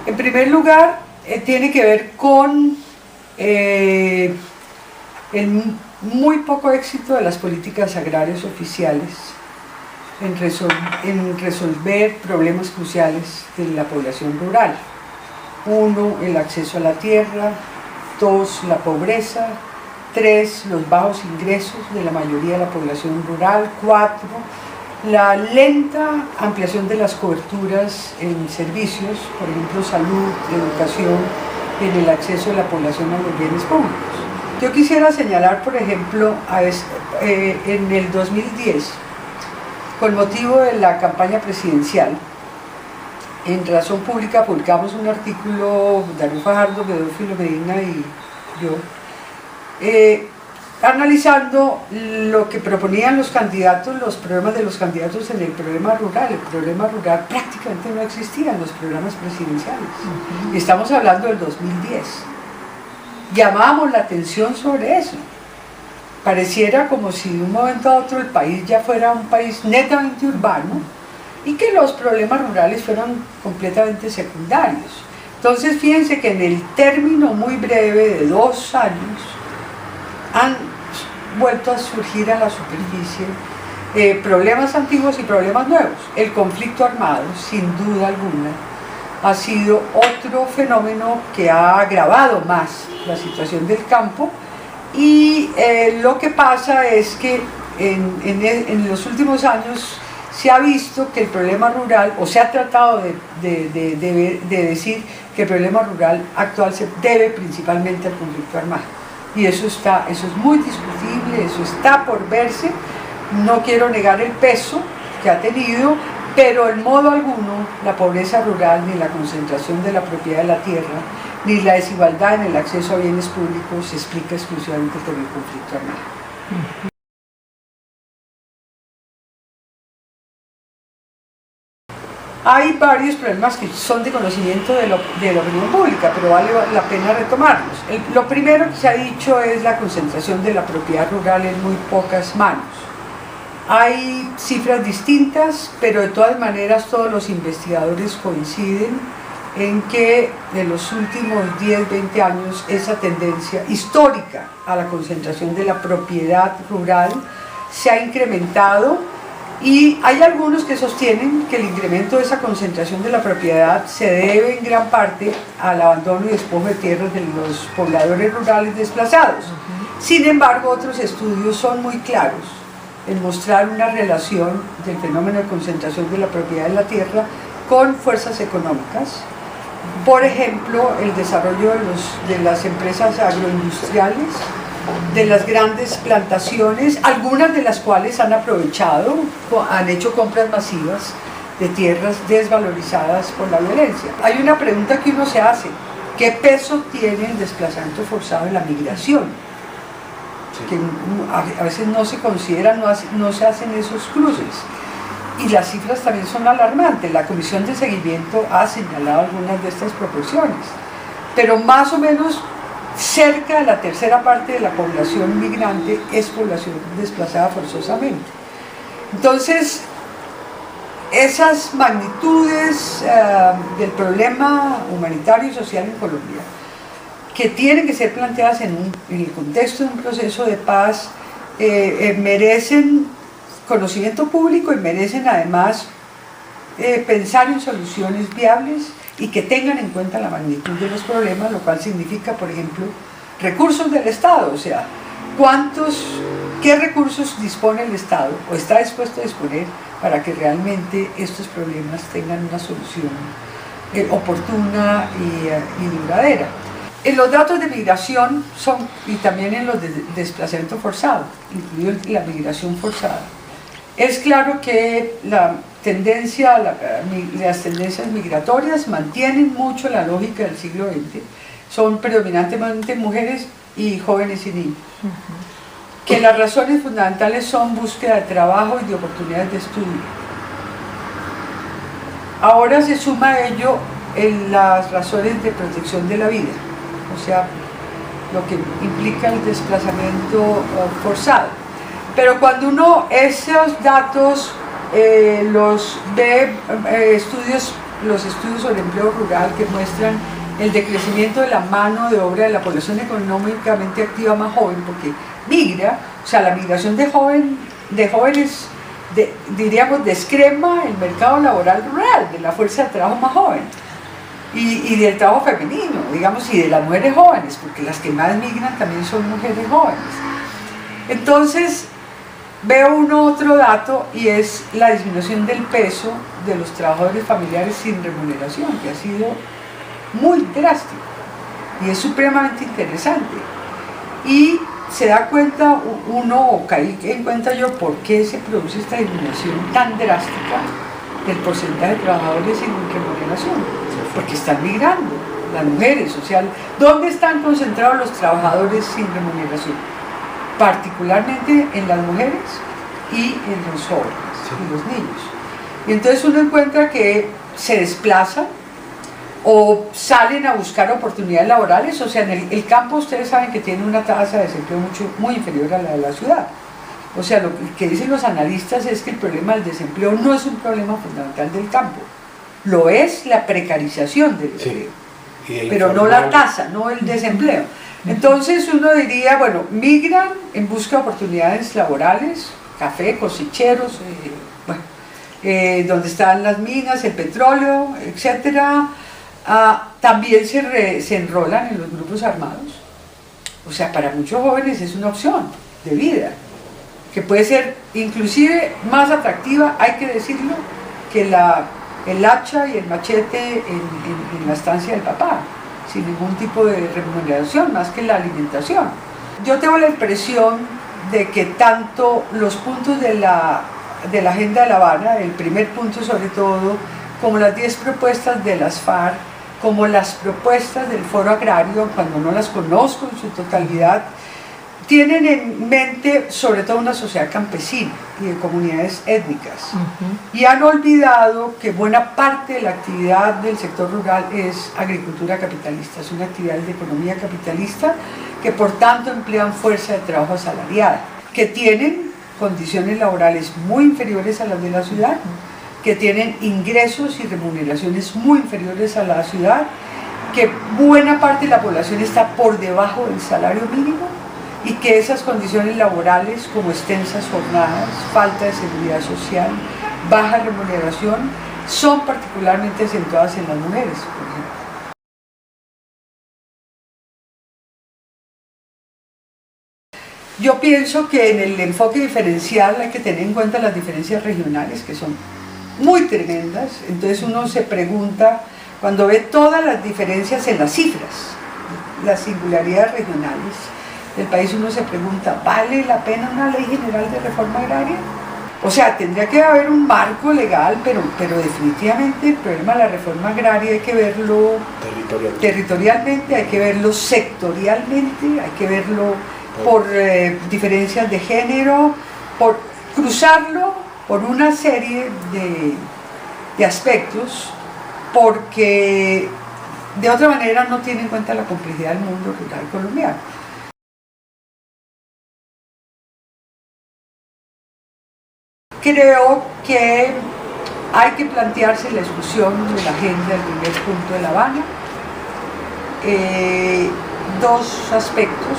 En primer lugar, tiene que ver con el muy poco éxito de las políticas agrarias oficiales en resolver problemas cruciales de la población rural. 1, el acceso a la tierra. 2, la pobreza. 3, los bajos ingresos de la mayoría de la población rural. 4, la lenta ampliación de las coberturas en servicios, por ejemplo salud, educación, en el acceso de la población a los bienes públicos. Yo quisiera señalar, por ejemplo, en el 2010, con motivo de la campaña presidencial, en Razón Pública publicamos un artículo, Darío Fajardo, Pedófilo Medina y yo, analizando lo que proponían los candidatos, los problemas de los candidatos en el problema rural. El problema rural prácticamente no existía en los programas presidenciales. Y estamos hablando del 2010. Llamábamos la atención sobre eso. Pareciera como si de un momento a otro el país ya fuera un país netamente urbano y que los problemas rurales fueran completamente secundarios. Entonces fíjense que en el término muy breve de 2 años han vuelto a surgir a la superficie problemas antiguos y problemas nuevos. El conflicto armado, sin duda alguna, ha sido otro fenómeno que ha agravado más la situación del campo, y lo que pasa es que en los últimos años se ha visto que el problema rural, o se ha tratado de decir que el problema rural actual se debe principalmente al conflicto armado. Y eso es muy discutible, eso está por verse. No quiero negar el peso que ha tenido, pero en modo alguno la pobreza rural, ni la concentración de la propiedad de la tierra, ni la desigualdad en el acceso a bienes públicos se explica exclusivamente por el conflicto armado. Hay varios problemas que son de conocimiento de la opinión pública, pero vale la pena retomarlos. Lo primero que se ha dicho es la concentración de la propiedad rural en muy pocas manos. Hay cifras distintas, pero de todas maneras todos los investigadores coinciden en que en los últimos 10-20 años esa tendencia histórica a la concentración de la propiedad rural se ha incrementado. Y hay algunos que sostienen que el incremento de esa concentración de la propiedad se debe en gran parte al abandono y despojo de tierras de los pobladores rurales desplazados. Sin embargo, otros estudios son muy claros en mostrar una relación del fenómeno de concentración de la propiedad de la tierra con fuerzas económicas. Por ejemplo, el desarrollo de las empresas agroindustriales, de las grandes plantaciones, algunas de las cuales han aprovechado, han hecho compras masivas de tierras desvalorizadas por la violencia. Hay una pregunta que uno se hace: ¿qué peso tiene el desplazamiento forzado en la migración? Que a veces no se consideran, no se hacen esos cruces. Y las cifras también son alarmantes. La Comisión de Seguimiento ha señalado algunas de estas proporciones, pero más o menos cerca de la tercera parte de la población migrante es población desplazada forzosamente. Entonces, esas magnitudes del problema humanitario y social en Colombia, que tienen que ser planteadas en el contexto de un proceso de paz, merecen conocimiento público y merecen además pensar en soluciones viables y que tengan en cuenta la magnitud de los problemas, lo cual significa, por ejemplo, recursos del Estado. O sea, ¿qué recursos dispone el Estado o está dispuesto a disponer para que realmente estos problemas tengan una solución oportuna y duradera? En los datos de migración y también en los de desplazamiento forzado, incluido la migración forzada, es claro que las tendencias migratorias mantienen mucho la lógica del siglo XX, son predominantemente mujeres y jóvenes y niños. Que las razones fundamentales son búsqueda de trabajo y de oportunidades de estudio. Ahora se suma a ello las razones de protección de la vida, o sea, lo que implica el desplazamiento forzado. Pero cuando uno esos datos los ve, estudios los estudios sobre empleo rural que muestran el decrecimiento de la mano de obra de la población económicamente activa más joven, porque migra, o sea, la migración de jóvenes, diríamos, descrema el mercado laboral rural, de la fuerza de trabajo más joven, y del trabajo femenino, digamos, y de las mujeres jóvenes, porque las que más migran también son mujeres jóvenes. Entonces, veo otro dato, y es la disminución del peso de los trabajadores familiares sin remuneración, que ha sido muy drástico y es supremamente interesante. Y se da cuenta o caí en cuenta yo, por qué se produce esta disminución tan drástica del porcentaje de trabajadores sin remuneración, porque están migrando las mujeres, o sea, ¿dónde están concentrados los trabajadores sin remuneración? Particularmente en las mujeres y en los jóvenes, y los niños. Y entonces uno encuentra que se desplazan o salen a buscar oportunidades laborales, o sea, en el campo ustedes saben que tiene una tasa de desempleo muy inferior a la de la ciudad. O sea, lo que dicen los analistas es que el problema del desempleo no es un problema fundamental del campo, lo es la precarización del empleo, pero no la tasa, no el desempleo. Entonces uno diría, bueno, migran en busca de oportunidades laborales, café, cosecheros, donde están las minas, el petróleo, etcétera. También se enrolan en los grupos armados. O sea, para muchos jóvenes es una opción de vida, que puede ser inclusive más atractiva, hay que decirlo, que el hacha y el machete en la estancia del papá, sin ningún tipo de remuneración, más que la alimentación. Yo tengo la impresión de que tanto los puntos de la Agenda de La Habana, el primer punto sobre todo, como las 10 propuestas de las FARC, como las propuestas del Foro Agrario, cuando no las conozco en su totalidad, tienen en mente sobre todo una sociedad campesina y de comunidades étnicas, y han olvidado que buena parte de la actividad del sector rural es agricultura capitalista, es una actividad de economía capitalista que por tanto emplean fuerza de trabajo asalariada, que tienen condiciones laborales muy inferiores a las de la ciudad, que tienen ingresos y remuneraciones muy inferiores a la ciudad, que buena parte de la población está por debajo del salario mínimo, y que esas condiciones laborales como extensas jornadas, falta de seguridad social, baja remuneración, son particularmente acentuadas en las mujeres, por ejemplo. Yo pienso que en el enfoque diferencial hay que tener en cuenta las diferencias regionales, que son muy tremendas. Entonces uno se pregunta, cuando ve todas las diferencias en las cifras, las singularidades regionales del país, uno se pregunta, ¿vale la pena una ley general de reforma agraria? O sea, tendría que haber un marco legal, pero definitivamente el problema de la reforma agraria hay que verlo territorialmente, hay que verlo sectorialmente, hay que verlo por diferencias de género, por cruzarlo por una serie de aspectos, porque de otra manera no tiene en cuenta la complejidad del mundo rural colombiano. Creo que hay que plantearse la discusión de la agenda del primer punto de La Habana. Dos aspectos,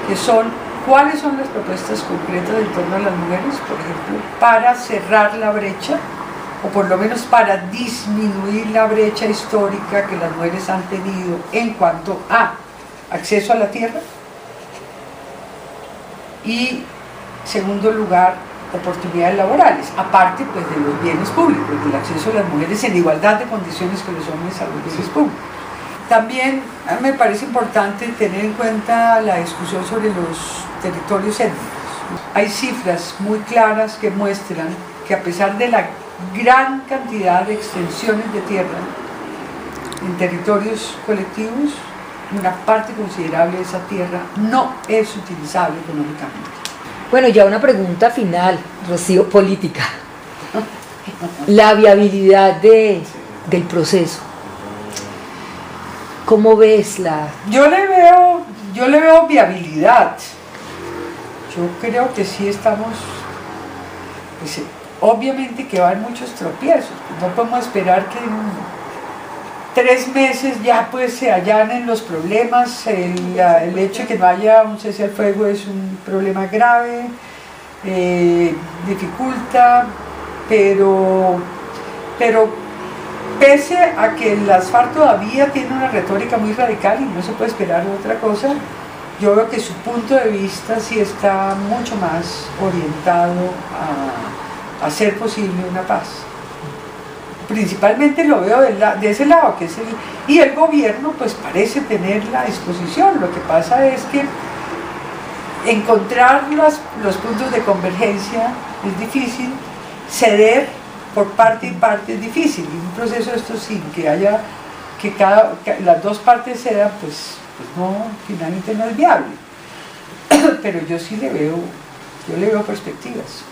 que son cuáles son las propuestas concretas en torno a las mujeres, por ejemplo, para cerrar la brecha, o por lo menos para disminuir la brecha histórica que las mujeres han tenido en cuanto a acceso a la tierra, y, segundo lugar, oportunidades laborales, aparte pues de los bienes públicos, del acceso de las mujeres en igualdad de condiciones que los hombres a los bienes públicos. También me parece importante tener en cuenta la discusión sobre los territorios étnicos. Hay cifras muy claras que muestran que a pesar de la gran cantidad de extensiones de tierra en territorios colectivos, una parte considerable de esa tierra no es utilizable económicamente. Bueno, ya una pregunta final, Rocío, política. La viabilidad del proceso. ¿Cómo ves la...? Yo le veo viabilidad. Yo creo que sí estamos... Pues, obviamente que va a haber muchos tropiezos, no podemos esperar que en 3 meses ya pues se allanen los problemas, el hecho de que no haya un cese al fuego es un problema grave, dificulta, pero pese a que las FARC todavía tiene una retórica muy radical y no se puede esperar otra cosa, yo veo que su punto de vista sí está mucho más orientado a hacer posible una paz. Principalmente lo veo de ese lado, que es y el gobierno pues parece tener la disposición. Lo que pasa es que encontrar los puntos de convergencia es difícil, ceder por parte y parte es difícil, y un proceso de esto sin que haya, que las dos partes cedan, pues no, finalmente no es viable. Pero yo sí le veo perspectivas.